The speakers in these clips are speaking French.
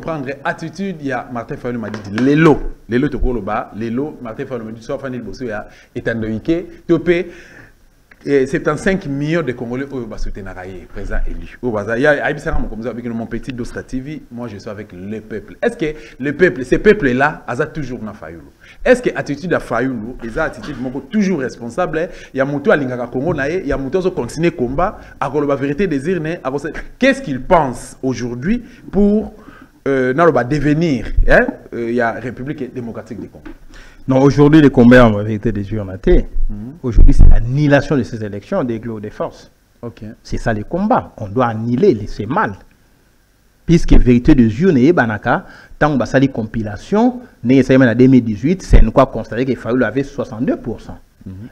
comprendre attitude, il y a Martin Fayulu m'a dit l'élo te koloba, l'élo Martin Fayulu m'a dit soit fanil bosso ya etandoike, topé 75 millions de Congolais au Basotenaraye, présent élu. Il y a avec mon petit Dosta TV, moi je suis avec le peuple. Est-ce que le peuple, ces peuples-là, ils ont toujours na Fayulu? Est-ce que l'attitude de Fayulu, ils ont attitude toujours responsable? Il y a Moutou à Lingaka Congo, il y a Moutou qui continue le combat, à la vérité des urnes. Qu'est-ce qu'ils pensent aujourd'hui pour devenir il y a République démocratique du Congo? Non, aujourd'hui, le combat en vérité des urnes. Aujourd'hui, c'est l'annihilation de ces élections des glos des forces. C'est ça le combat. On doit annihiler ces mal. Puisque vérité des urnes et Banaka, tant que ça les compilations, en 2018, c'est quoi constater qu'il Fayulu avait 62%.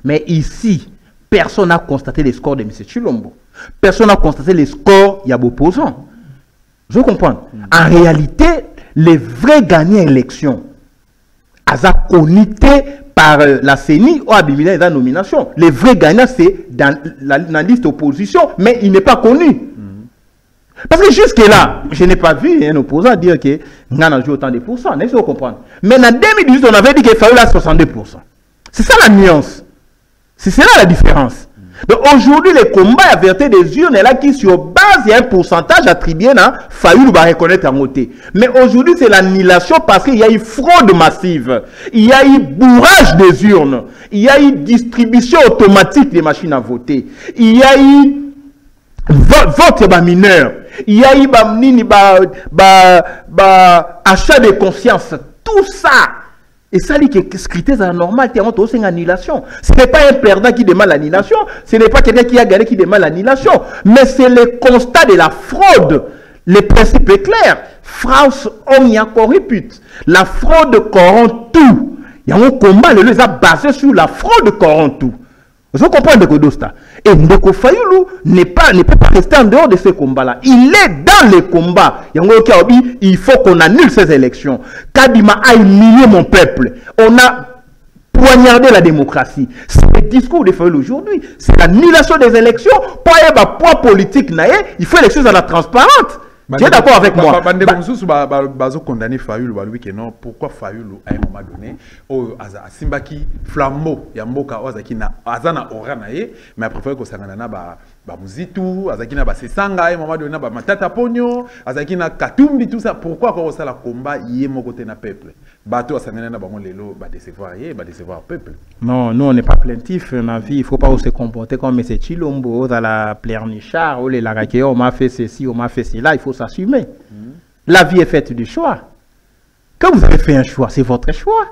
Mais ici, personne n'a constaté les scores de M. Tshilombo. Personne n'a constaté les scores de l'opposant. Je comprends. En réalité, les vrais gagnants d'élection, Aza connecté par la CENI ou Abimila dans la nomination. Les vrais gagnants, c'est dans la liste opposition, mais il n'est pas connu. Parce que jusque-là, je n'ai pas vu un opposant dire que nous avons joué autant de pourcents. N'est-ce que vous comprenez? Mais en 2018, on avait dit qu'il fallait 62%. C'est ça la nuance. C'est cela la différence. Donc aujourd'hui, le combat à vérité des urnes est là qui, sur base, il y a un pourcentage attribué à Fayulu va reconnaître en côté. Mais aujourd'hui, c'est l'annihilation parce qu'il y a eu fraude massive. Il y a eu bourrage des urnes. Il y a eu distribution automatique des machines à voter. Il y a eu vote mineur. Il y a eu achat de conscience. Tout ça. Et ça dit que ce critère anormal, c'est une annihilation. Ce n'est pas un perdant qui demande l'annihilation, ce n'est pas quelqu'un qui a gagné qui demande l'annihilation, mais c'est le constat de la fraude. Le principe est clair. France omnia corruput. La fraude corrompt tout. Il y a un combat, le les a basé sur la fraude corrompt tout. Vous comprenez de Dosta. Et Ndeko Fayulu ne peut pas rester en dehors de ce combat-là. Il est dans le combat. Il faut qu'on annule ces élections. Kadima a humilié mon peuple. On a poignardé la démocratie. C'est le discours de Fayulu aujourd'hui. C'est l'annulation des élections. Pour y avoir un poids politique, il faut les choses à la transparente. Tu es d'accord avec moi? Condamné Fayulu, pourquoi Fayulu à un moment donné, Simbaki flambeau, Yamboka, Azana Oranae, mais après que ça n'a pas Muzitu, Azakina Basesanga, à un moment donné, Matata Pogno, Azakina Katumbi, tout ça, pourquoi quand ça la combat, yé mon côté na peuple? Bateau à Sanana Bamolelo, décevoir le peuple. Non, nous on n'est pas plaintif dans la vie, il ne faut pas se comporter comme M. Tshilombo, dans la plénichard, ou les Laraké, on m'a fait ceci, on m'a fait cela, il faut s'assumer. La vie est faite du choix. Quand vous avez fait un choix, c'est votre choix.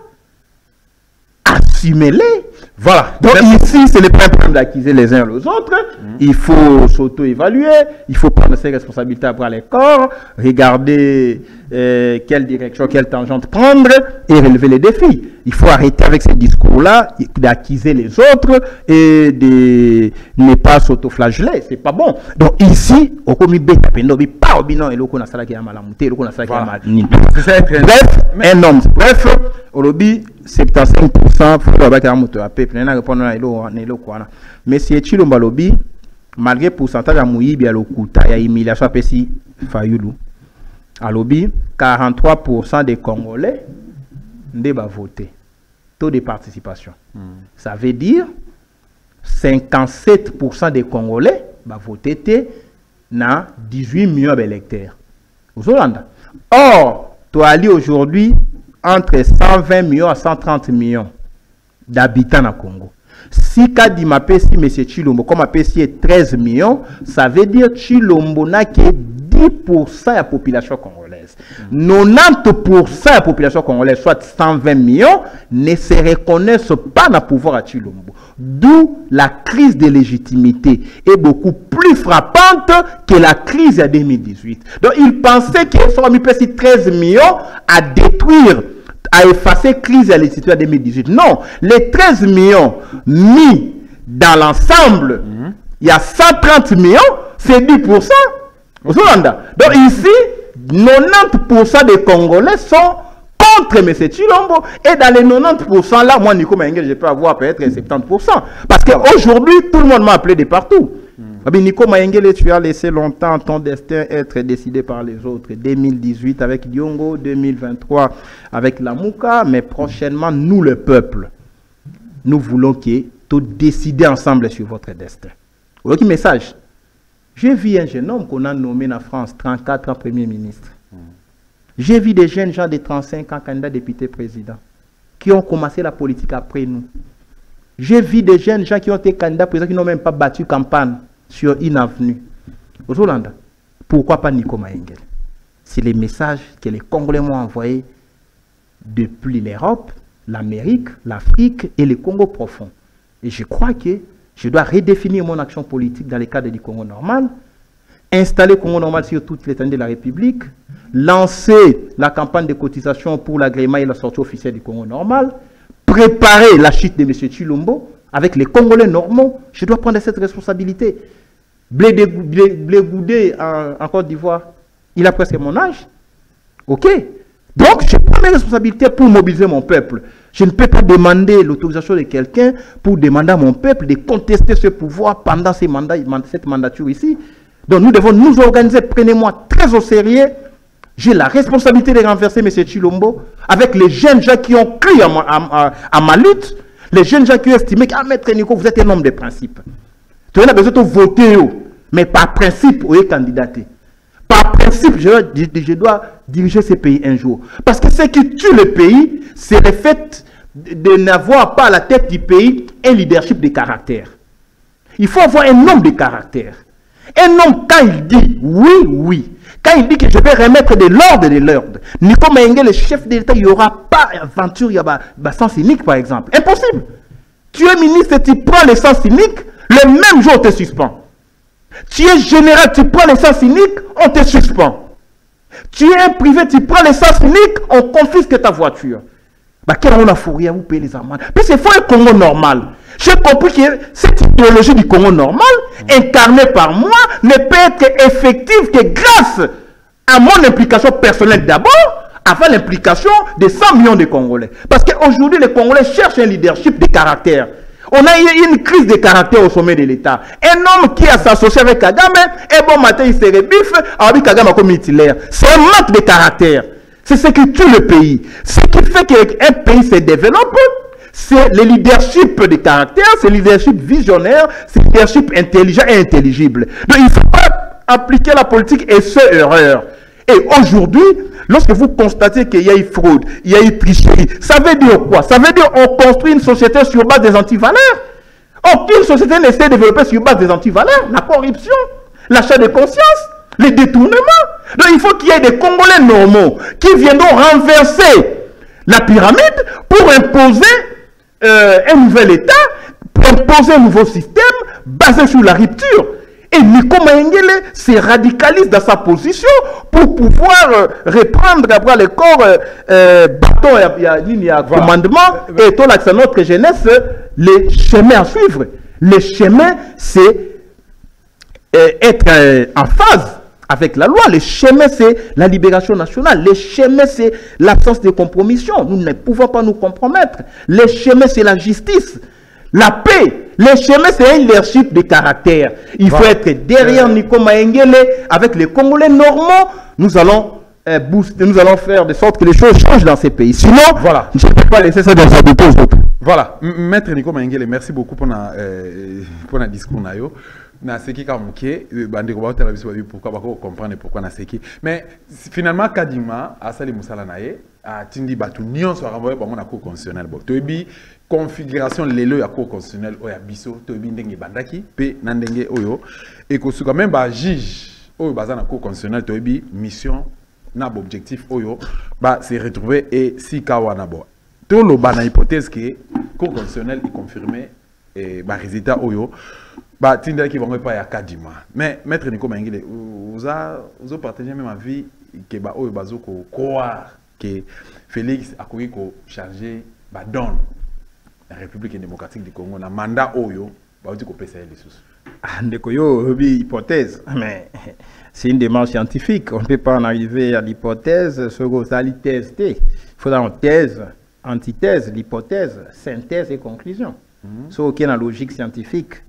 Assumez-les. Voilà. Donc ici, ce n'est pas un problème d'accuser les uns les autres. Il faut s'auto-évaluer. Il faut prendre ses responsabilités à bras le corps. Regarder quelle direction, quelle tangente prendre et relever les défis. Il faut arrêter avec ce discours-là d'accuser les autres et de ne pas s'auto-flageller. C'est pas bon. Donc ici, au comité Betapendobi, pas au bilan et l'oko na salaki ya malamute, l'oko na salaki ya malini. Bref, un homme. Bref, au lobby, 75% faut avoir un moto à peuple. N'a répondre à l'eau quoi. Mais si Tshilombo lobby, malgré pourcentage à Mouyibi à l'okuta, il y a humiliation à Pessi Fayulu. À lobby, 43% des Congolais n'ont voté. Taux de participation. Ça veut dire 57% des Congolais vont voter dans 18 millions d'électeurs. Or, tu as dit aujourd'hui entre 120 millions à 130 millions d'habitants au Congo. Si Kadima Pessi, M. Tshilombo, comme Pessi est 13 millions, ça veut dire que Tshilombo n'a que 10% de la population congolaise. 90% de la population congolaise, soit 120 millions, ne se reconnaissent pas dans le pouvoir à Tshilombo. D'où la crise de légitimité est beaucoup plus frappante que la crise de 2018. Donc il pensait qu'il serait Pessi 13 millions à détruire, à effacer la crise de légitimité de 2018. Non, les 13 millions mis dans l'ensemble, il y a 130 millions, c'est 10%. Donc ici, 90% des Congolais sont contre M. Tshilombo. Et dans les 90% là, moi, Nico Mengel, je peux avoir peut-être 70%. Parce qu'aujourd'hui, tout le monde m'a appelé de partout. Nico Mayengele, tu as laissé longtemps ton destin être décidé par les autres. 2018 avec Diongo, 2023 avec Lamouka, mais prochainement, nous, le peuple, nous voulons que tout décider ensemble sur votre destin. Voilà qui message. J'ai vu un jeune homme qu'on a nommé en France, 34 ans Premier ministre. J'ai vu des jeunes gens de 35 ans candidats députés présidents qui ont commencé la politique après nous. J'ai vu des jeunes gens qui ont été candidats présidents qui n'ont même pas battu campagne sur une avenue. Aux Hollande, pourquoi pas Nico Mayengele? C'est les messages que les Congolais m'ont envoyés depuis l'Europe, l'Amérique, l'Afrique et le Congo profond. Et je crois que je dois redéfinir mon action politique dans le cadre du Congo normal, installer le Congo normal sur toute l'étendue de la République, lancer la campagne de cotisation pour l'agrément et la sortie officielle du Congo normal, préparer la chute de M. Tshilombo avec les Congolais normaux. Je dois prendre cette responsabilité. Blé Goudé en Côte d'Ivoire, il a presque mon âge. Ok. Donc, je prends mes responsabilités pour mobiliser mon peuple. Je ne peux pas demander l'autorisation de quelqu'un pour demander à mon peuple de contester ce pouvoir pendant cette mandature ici. Donc, nous devons nous organiser. Prenez-moi très au sérieux. J'ai la responsabilité de renverser M. Tshilombo avec les jeunes gens qui ont cru à ma lutte. Les jeunes gens qui ont estimé que, Maître Nico, vous êtes un homme de principe. Tu as besoin de voter, mais par principe, vous êtes candidaté. Par principe, je dois diriger ce pays un jour. Parce que ce qui tue le pays, c'est le fait de n'avoir pas à la tête du pays un leadership de caractère. Il faut avoir un homme de caractère. Un homme, quand il dit oui, oui, quand il dit que je vais remettre de l'ordre, Nico Mayengele, le chef de l'État, il n'y aura pas aventure, il y a sens unique, par exemple. Impossible. Tu es ministre, tu prends le sens unique, le même jour, on te suspend. Tu es général, tu prends le sens unique, on te suspend. Tu es un privé, tu prends le sens unique, on confisque ta voiture. Quelle on a fourri à vous payer les amendes. Puis c'est faux un Congo normal. J'ai compris que cette idéologie du Congo normal, incarnée par moi, ne peut être effective que grâce à mon implication personnelle d'abord, avant l'implication de 100 millions de Congolais. Parce qu'aujourd'hui, les Congolais cherchent un leadership de caractère. On a eu une crise de caractère au sommet de l'État. Un homme qui a s'associé avec Kagame, et bon matin, il se rebiffe, avec Kagame comme Hitler. C'est un manque de caractère. C'est ce qui tue le pays. Ce qui fait qu'un pays se développe, c'est le leadership de caractère, c'est le leadership visionnaire, c'est le leadership intelligent et intelligible. Donc il ne faut pas appliquer la politique et ce erreur. Et aujourd'hui, lorsque vous constatez qu'il y a eu fraude, il y a eu tricherie, ça veut dire quoi? Ça veut dire qu'on construit une société sur base des antivaleurs. Aucune société ne s'est développée sur base des antivaleurs. La corruption, l'achat de conscience, les détournements. Donc il faut qu'il y ait des Congolais normaux qui viendront renverser la pyramide pour imposer un nouvel État, pour imposer un nouveau système basé sur la rupture. Et Nico Mayengele se radicalise dans sa position pour pouvoir reprendre à bras le corps bâton et commandement et tout l'accès à notre jeunesse, les chemins à suivre. Le chemin, c'est être en phase avec la loi. Le chemin, c'est la libération nationale. Le chemin, c'est l'absence de compromission. Nous ne pouvons pas nous compromettre. Le chemin, c'est la justice. La paix. Le chemin, c'est un leadership de caractère. Il faut être derrière Nico Mayengele avec les Congolais normaux. Nous allons booster, nous allons faire de sorte que les choses changent dans ces pays. Sinon, voilà, je ne peux pas laisser ça dans sa aux autres. Voilà. Maître Nico Mayengele, merci beaucoup pour le discours. Na seki ka muke bande ko bautela biso babi pourquoi ba ko comprendre pourquoi na seki mais finalement kadima asali musala naye a tindi batu nyonso akamboye bango na cour constitutionnelle bo toyebi configuration lelo ya cour constitutionnelle oya biso toyebi ndenge bandaki pe na ndenge oyo et ko suka même ba juge oyo baza na cour constitutionnelle toyebi mission na objectif oyo ba se retrouver et si kawana bo to lo bana hypothèse que cour constitutionnelle est confirmé et ba résultat oyo bah tinda qui vont pas ya kadima mais maître Nico Mayengele vous partagé même avis que bah oyo bazo ko croire que Félix a koki ko changer ba donne la République démocratique du Congo na mandat oyo ba dit ko pesa les sous ndeko yo hypothèse mais c'est une démarche scientifique, on ne peut pas en arriver à l'hypothèse sur la thèse. Il faut dans thèse, antithèse, l'hypothèse, synthèse et conclusion. C'est aucune logique scientifique.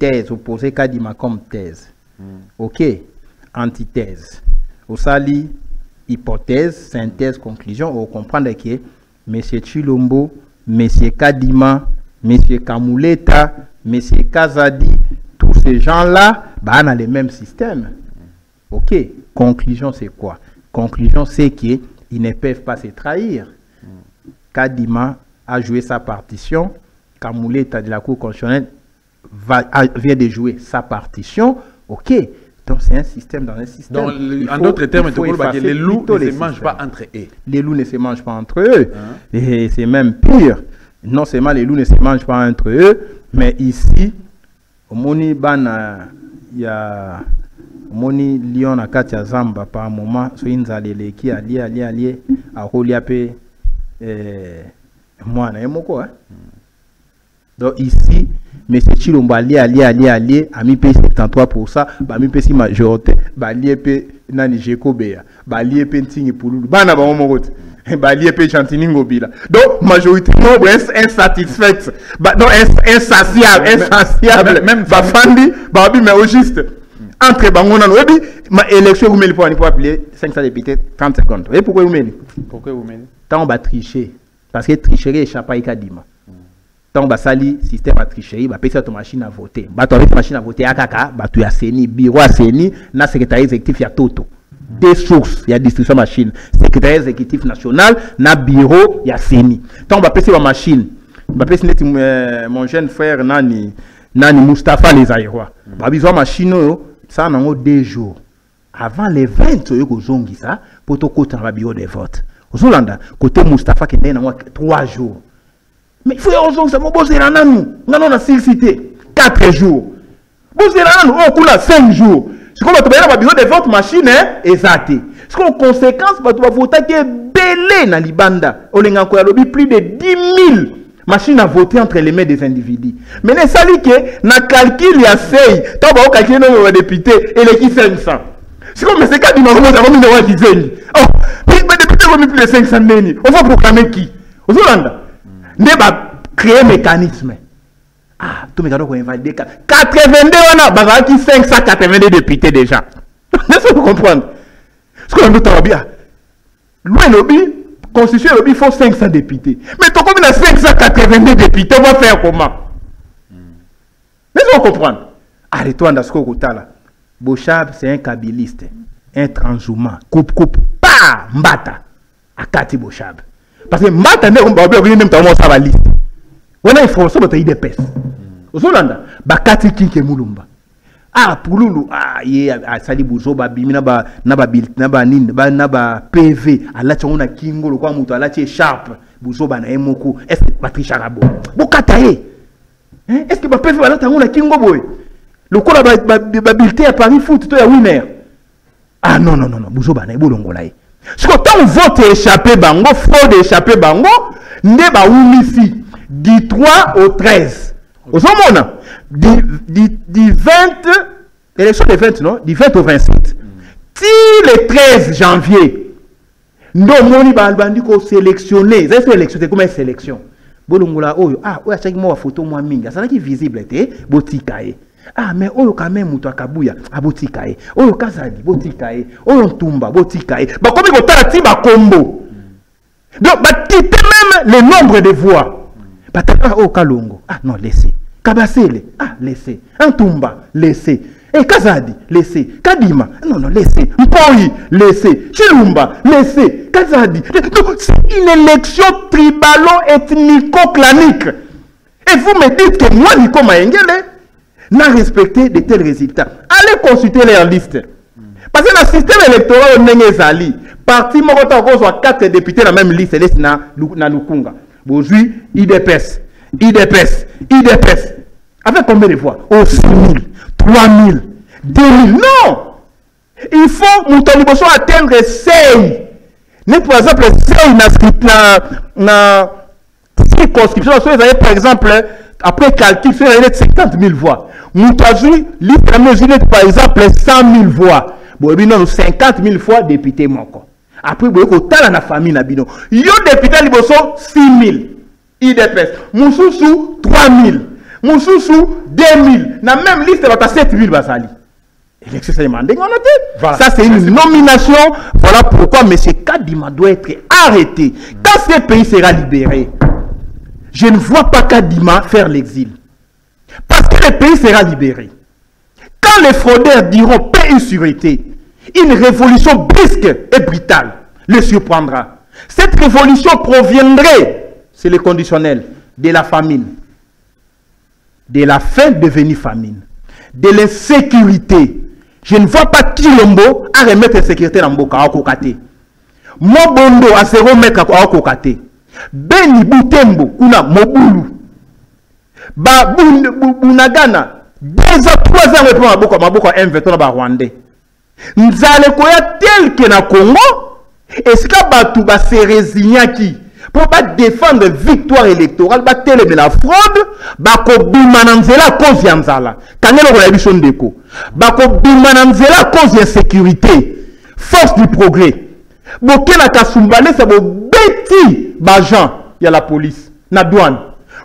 thèse, opposé Kadima comme thèse. Ok, antithèse. Au sali, hypothèse, synthèse, conclusion. On comprend que M. Chilombo, M. Kadima, M. Kamuleta, M. Kazadi, tous ces gens-là, bah, on a les mêmes systèmes. Ok, conclusion c'est quoi? Conclusion c'est qu'ils ne peuvent pas se trahir. Kadima a joué sa partition, Kamuleta de la Cour constitutionnelle vient de jouer sa partition. Ok, donc c'est un système dans un système. Donc, en d'autres termes, les loups ne se mangent pas entre eux. Les loups ne se mangent pas entre eux. Et c'est même pire. Non seulement les loups ne se mangent pas entre eux, mais ici, au Moni Bana, il y a Moni Lyon à Katia Zamba par un moment, so inzalele qui allié à Roliape moi na moko hein. Donc ici M. Chilombo allié a mis 73 pour ça, ba mi pesi majorité, ba lié pe nani Jekobea, ba lié pe ntingi pululu, bana ba momogote. Ba lié pe Chantini Ngobila. Donc majoritairement insatisfaite, non insatiable, même ba fandi, ba bi mais au juste. Entre Bangonan, ma élection, vous mettez pour appeler 500 députés 30 secondes. Et pourquoi vous mettez? Pourquoi vous mettez? Tant on va tricher. Parce que tricherie échappe à Ikadima. Tant on va salir système à tricherie, va payer ta machine à voter. Bah, tu as une machine à voter à Kaka, bah, tu as CENI, bureau à CENI, na secrétariat exécutif, il y a Toto. Des sources, il y a distribution machine. Secrétariat exécutif national, na bureau, il y a CENI. Tant on va payer ma machine, va payer mon jeune frère Nani Mustafa les Aïrois. Bah, besoin machine, ça en a 2 jours. Avant les 20, ça pour te côté dans le bureau des votes. Aux Hollanda, côté Mustafa qui est 3 jours. Mais il faut que ça me pose là nous. On a 6 cités. 4 jours. Pose là nous, on coule 5 jours. Ce qu'on va te dans le bureau des votes machine est exacté. Ce qu'on conséquence, tu vas voter qui est belé dans Libanda. On a plus de 10 000 machines à voter entre les mains des individus. Mais ne sali que na calcul il y a 6, tu vas calculer le nombre de députés et les qui 500. C'est comme ces cas du Maroc, ça va me dire qui zègne. Oh, mais les députés vont plus de 500 neni. On va proclamer qui? Aux Hollanda. Ne va créer un mécanisme. Ah, tout le monde va invalider 82 on a bah qui 582 députés déjà. Est-ce que vous comprenez? Ce qu'on a bien. Loin lobby constitution il faut 500 députés. Mais tant qu'on a 582 députés, on va faire comment? Est-ce que vous comprenez? Arrête-toi dans ce qu'on a là. Bochab, c'est un kabiliste, un transhumant. Coupe, pas Mbata. Akati Bochab. Parce que Mbata, on va même temps ça va liste. On a une force, on va y dépêcher. Aux Hollanda, Bakati Kinke Mulumba. Ah, Pouloulou, ah, Sali Bouzo, Babimi, Naba PV, Alacha on a Kingo, le quoi, Mouto, Alacha Sharp, Bouzo, Bana Emoku, est-ce que Patrick Charabo? Bokatae. Est-ce que PV, Alacha on a Kingo Boy? Le coup la babilité à Paris foot, tu es winner. Ah non, Bouzo, Bana Bolongolaï. Ce que tant vote échappé bango, fraude échappé bango, n'est pas ici, du 3 au 13. Aux hommes, du 20, élection des 20, non? Du 20 au 27. Si le 13 janvier, nous avons sélectionné, c'est une élection, c'est comme une sélection. Bolongola, ah, ouais, chaque mois, photo, moi, minga, ça qui visible, botikae. Ah, mais oh, quand même, Moutou Kabuya, à botikae. Oh, Kazadi, botikae. Oh, Tumba, botikae. Bah, comme il y a un combo. Donc, bah, quitter même le nombre de voix. Bah, oh, Kalongo. Ah, non, laissez. Kabasele, ah, laissez. Antumba, laissez. Et Kazadi, laissez. Kadima, non, laissez. Mpoi, laissez. Chilumba, laissez. Kazadi. Donc, c'est une élection tribalo-ethnico-clanique. Et vous me dites que moi, Nico Maengele, n'a respecté de tels résultats. Allez consulter les listes. Parce que le système électoral, on est zali. Parti Morota, on a 4 députés dans la même liste. C'est na Nukunga. Aujourd'hui, IDPS. Avec combien de voix? Oh, 6 000, 3 000, 2 000. Non! Il faut, Moutoniboso, atteindre 6. Par exemple, 6 dans circonscription. Par exemple, après calcul, il y a 50 000 voix. Moutazoui, par exemple, 100 000 voix. Bon, non, 50 000 fois député moko. Après, vous avez la famille nabino. Yo député liboso 6 000. IDPS. Moussoussou 3 000. Moussoussou 2000. Na même liste, il y a 7000 basali. Élection, ça demande. Voilà. Ça, c'est une nomination. Voilà pourquoi M. Kadima doit être arrêté. Quand ce pays sera libéré, je ne vois pas Kadima faire l'exil. Parce que le pays sera libéré. Quand les fraudeurs diront paix et sûreté, une révolution brusque et brutale le surprendra. Cette révolution proviendrait, c'est le conditionnel, de la famine, de la faim devenue famine, de l'insécurité. Je ne vois pas Kilombo à remettre la sécurité dans Mboka à Kokate. Mobondo à se remettre à Kokate. Beni Boutembo, Kuna Mobulu. Ba Bunagana. 2 ans, 3 ans, répond à Maboko M20 dans Rwandais. Nzale Koya tel que na Congo. Est-ce que Batou ba se résigner qui pour pas défendre victoire électorale, ba télé la fraude, ba ko bimananzela cause ya nzala. Tangelo ko la bison deko. Ba ko bimananzela cause ya sécurité. Force du progrès. Boké na kasumbale sa bo beti ba gens ya la police na douane.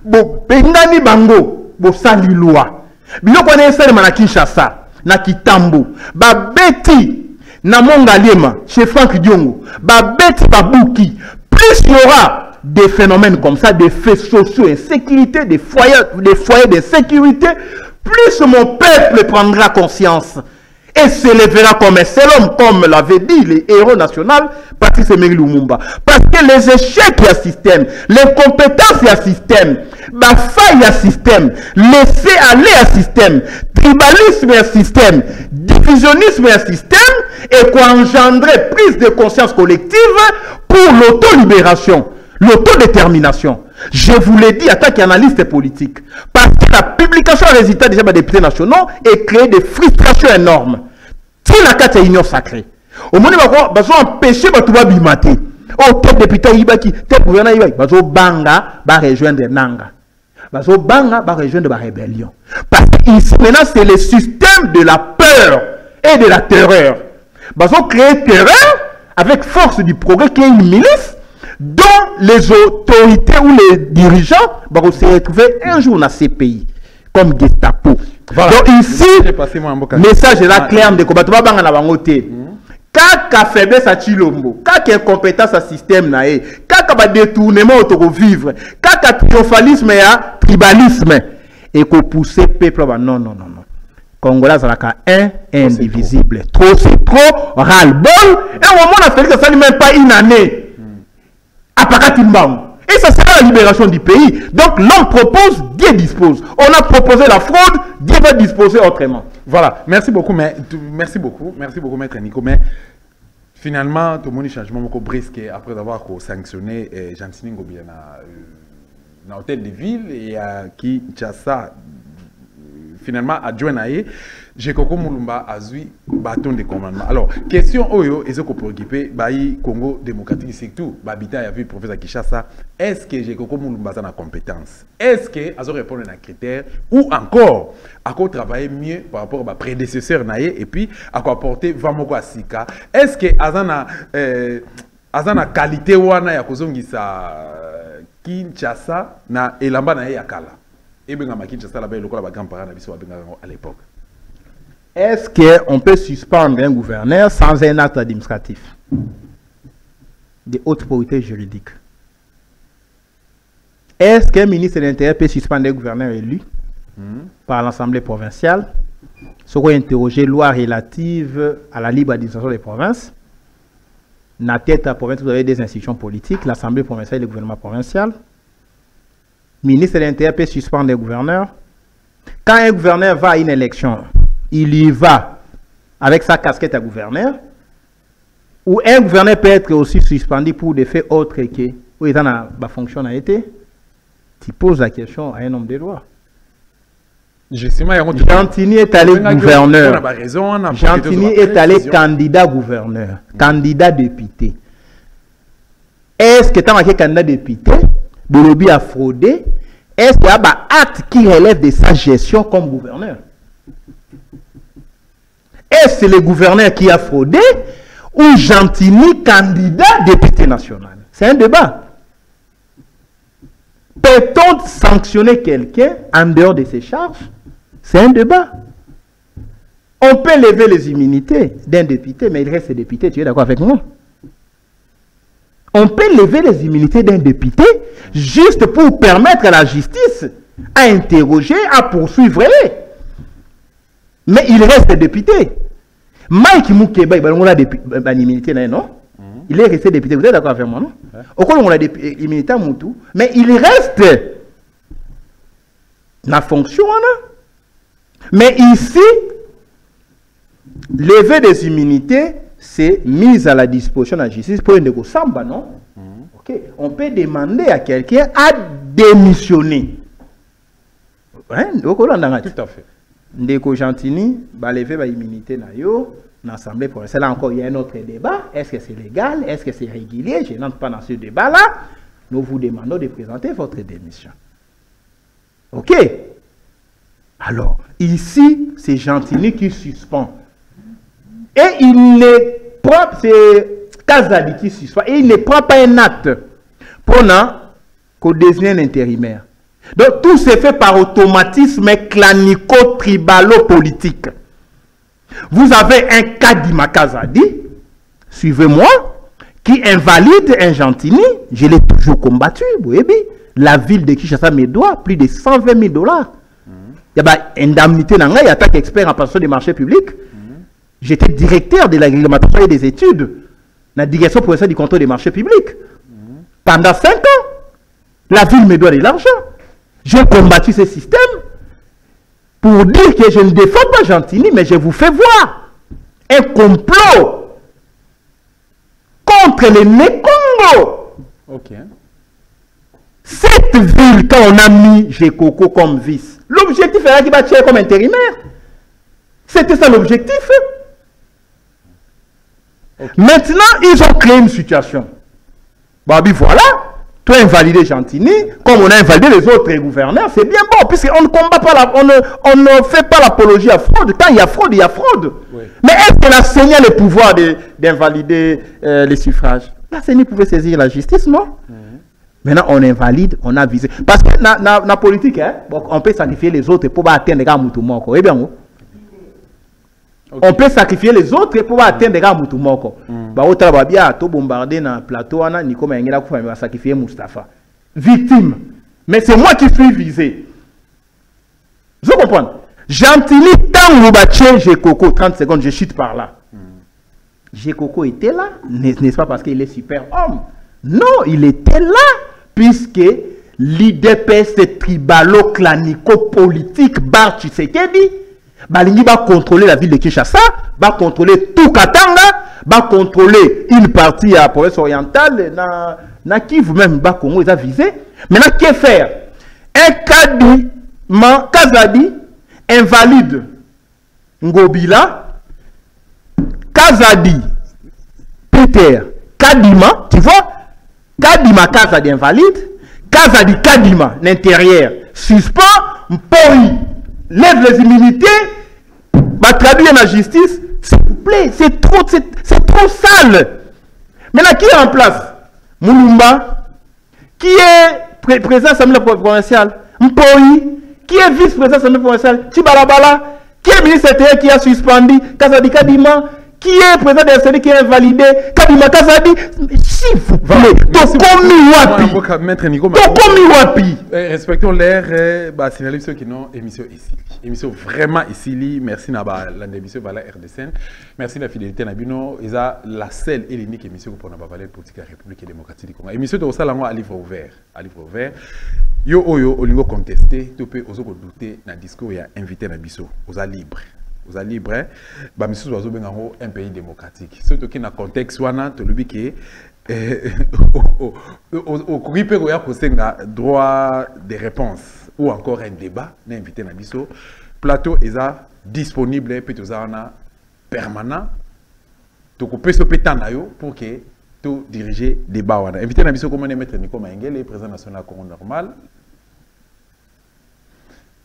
Bo bengani bango bo sali loi. Biloko na esale na Kinshasa na Kitambo. Ba beti na Mongalema chez Franck Diongo. Ba beti ba Bouki. Plus il y aura des phénomènes comme ça, des faits sociaux, insécurité, des foyers d'insécurité, plus mon peuple prendra conscience et s'élèvera comme un seul homme, comme l'avait dit les héros nationaux, Patrice Emery Lumumba. Parce que les échecs, il y a système, les compétences, il y a système, la faille, il y a système, laisser aller, il y a système, tribalisme, il y a système, divisionnisme, il y a système, et quoi engendrer prise de conscience collective pour l'auto-libération, l'autodétermination. Je vous l'ai dit, attaque analyste politique. Parce que la publication des résultats déjà des députés nationaux est créée des frustrations énormes. C'est la carte union sacrée. Au moment où on va empêcher de bimater. Oh, tel député Ibaki, tel gouverneur Ibaki, Bazo Banga va rejoindre Nanga. Bazo Banga va rejoindre la rébellion. Parce que ici, maintenant, c'est le système de la peur et de la terreur. Bazo créer terreur avec force du progrès qui est une milice dont les autorités ou les dirigeants vont se retrouver un jour dans ces pays comme Gestapo. Voilà. Donc ici, message est là clair de combattre. Kaka faiblesse à Chilombo, kaka incompétence à système nae, kaka détournement au vivre, kaka triomphalisme et tribalisme et qu'on pousse peuple non. Congolais un indivisible. Trop c'est trop, ras-le-bol. Et au moment où on a fait que ça ne même pas une année. Et ça sera la libération du pays. Donc l'homme propose, Dieu dispose. On a proposé la fraude, Dieu va disposer autrement. Voilà, merci beaucoup, maître Nico. Mais finalement, tout le monde changement beaucoup brisque après avoir sanctionné Jean-Sini Ngobia dans l'hôtel de ville et qui Kinshasa finalement adjoint à Jekoko Mulumba a eu bâton de commandement. Alors, question Oyo, est-ce qu'on peut équiper Baï Congo démocratique, c'est tout. Babita a vu le professeur Kinshasa. Est-ce que Jekoko Mulumba a la compétence? Est-ce que a répondre à un critère? Ou encore, à quoi travailler mieux par rapport à ma prédécesseur Naye et puis à quoi apporter Vamoko Asika? Est-ce que Azana qualité wana ya kozongisa Kinshasa na elamba na yakala? Et bien, Kinshasa là-bas, le grand-parent à l'époque. Est-ce qu'on peut suspendre un gouverneur sans un acte administratif de haute autorité juridique? Est-ce qu'un ministre de l'Intérieur peut suspendre un gouverneur élu par l'Assemblée provinciale? Ce qu'on interroger loi relative à la libre administration des provinces. Dans la tête de la province, vous avez des institutions politiques, l'Assemblée provinciale et le gouvernement provincial. Ministre de l'Intérieur peut suspendre un gouverneur. Quand un gouverneur va à une élection, il y va avec sa casquette à gouverneur, ou un gouverneur peut être aussi suspendu pour des faits autres que où il a la fonction a été. Tu poses la question à un homme de loi. Gentini est allé gouverneur. Gentini est allé candidat gouverneur, candidat député. Est-ce que tu as marqué candidat député? Bolobi a fraudé? Est-ce qu'il y a un acte qui relève de sa gestion comme gouverneur? Est-ce que c'est le gouverneur qui a fraudé ou Gentini, candidat député national? C'est un débat. Peut-on sanctionner quelqu'un en dehors de ses charges? C'est un débat. On peut lever les immunités d'un député, mais il reste député, tu es d'accord avec moi? On peut lever les immunités d'un député juste pour permettre à la justice à interroger, à poursuivre. Mais il reste député. Mike Moukeba, il a l'immunité, non? Il est resté député. Vous êtes d'accord avec moi, non? Au cas où on a l'immunité à Moutou, mais il reste la fonction. Mais ici, lever des immunités, c'est mise à la disposition de la justice pour une samba, non? Ok. On peut demander à quelqu'un à démissionner. Hein? Tout à fait. Ndeko Gentini, bah lever l'immunité na yo, l'Assemblée provinciale. Là encore, il y a un autre débat. Est-ce que c'est légal? Est-ce que c'est régulier? Je n'entre pas dans ce débat-là. Nous vous demandons de présenter votre démission. Ok? Alors, ici, c'est Gentini qui suspend. Et il ne prend, c'est Kazadi qui suspend. Et il ne prend pas un acte pour qu'on désigne un intérimaire. Donc, tout se fait par automatisme clanico-tribalo-politique. Vous avez un Kadima Kazadi, suivez-moi, qui invalide un Gentini. Je l'ai toujours combattu, la ville de Kinshasa me doit plus de 120 000 $. Il y a une indemnité, il y a attaque expert en passation des marchés publics. J'étais directeur de la réglementation et des études dans la direction provinciale du contrôle des marchés publics. Pendant 5 ans, la ville me doit de l'argent. J'ai combattu ce système pour dire que je ne défends pas Gentini, mais je vous fais voir un complot contre les Nekongo. Ok. Cette ville, quand on a mis Gekoko comme vice, l'objectif era qu'il va tirer comme intérimaire. C'était ça l'objectif. Okay. Maintenant, ils ont créé une situation. Babi, voilà. Tu as invalidé Gentini, comme on a invalidé les autres gouverneurs, c'est bien bon, puisqu'on ne combat pas, on ne fait pas l'apologie à fraude. Quand il y a fraude, il y a fraude. Oui. Mais est-ce que la CENI a le pouvoir d'invalider les suffrages? La CENI pouvait saisir la justice, non? Maintenant, on invalide, on a visé. Parce que dans la politique, hein, on peut sacrifier les autres pour atteindre les gars Moutoumoko. Eh bien, on peut sacrifier les autres pour atteindre les gars Moutoumoko. Autant babia to bombarder dans plateau ana ni comme ngela ko fa sacrifier Mustapha. Victime. Mais c'est moi qui suis visé. Vous comprenez? Gentili tant Roubaché Gekoko 30 secondes je chute par là. Gekoko était là, n'est-ce pas parce qu'il est super homme? Non, il était là puisque l'IDPS tribalo-clanico-politique Bar Tshisekedi Balingi va contrôler la ville de Kinshasa, va contrôler tout Katanga, va contrôler une partie à la province orientale, na Kivu même, va Congo, ils ont visé. Maintenant, qu'est-ce faire? Un Kazadi invalide Ngobila, Kazadi, Peter, Kadima, tu vois? Kadima, Kazadi invalide, Kazadi, Kadima, l'intérieur, suspend, Mpoi, lève les immunités, va traduire la justice, s'il vous plaît, c'est trop sale. Maintenant, qui est en place? Moulumba, qui est président de l'Assemblée provinciale? Mpoi, qui est vice-président de l'Assemblée provinciale? Tibalabala, qui est ministre intérieur qui a suspendu? Kazadi Kadima, qui est président de l'Assemblée qui est invalidé? Kadima Kazadi, s'il vous plaît, respectons l'air, signaler ceux qui n'ont émission ici. Émission vraiment ici, merci Naba, l'émission Vala RDCN, merci la fidélité Nabino, et ça la seule et l'unique émission pour nous parler de politique de la République démocratique du Congo. Émission de Osalango à livre ouvert, Yo oyo olingo contesté, tu peux oser douter na discours ya invité Nabiso, osa libre. Vous êtes libre, bah monsieur Oiseau Bengango un pays démocratique. Surtout qui na contexte wana to lubi ke au kuripe roya kosenga droit de réponse ou encore un débat na invité na biso plateau eza disponible peut tozana permanent to ko peso petana yo pour que to diriger débat wana invité na biso comme maître Nico Maengele président national Congo normal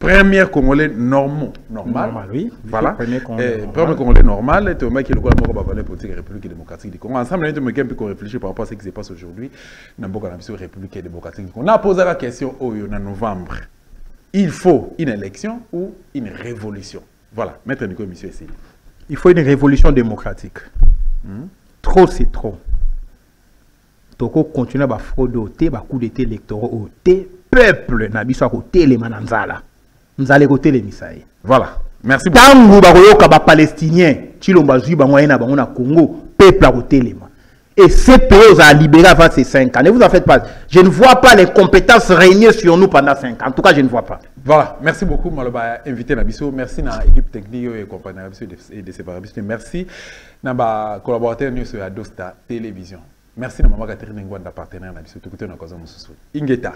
Premier Congolais normal. Oui. Voilà. Premier Congolais normal. Tu vois qu'il y a le politique et République démocratique du Congo. Ensemble, nous avons réfléchi par rapport à ce qui se passe aujourd'hui dans la République démocratique du Congo. On a posé la question en novembre. Il faut une élection ou une révolution? Voilà. Maître Nico, monsieur, ici. Il faut une révolution démocratique. Trop, c'est trop. Toko continue à frauder, à coup d'été électoraux, peuple n'a pas côté les mananzala. Nous allons côté les misaï. Voilà. Merci beaucoup. Tango baroyoka ba palestinien, chilomba zuba moyena ba na Congo, peuple à côté les mains. Et ces pays ont libéré avant ces 5 ans. Ne vous en faites pas. Je ne vois pas les compétences régner sur nous pendant 5 ans. En tout cas, je ne vois pas. Voilà. Merci beaucoup, Maloba, invité Nabiso. Merci à l'équipe technique et compagnie et de séparation. Merci à ma collaborateur sur Adosta Télévision. Merci à Maman Catherine Ngwanda, partenaire Nabiso. Tout côté, nous avons Ingeta.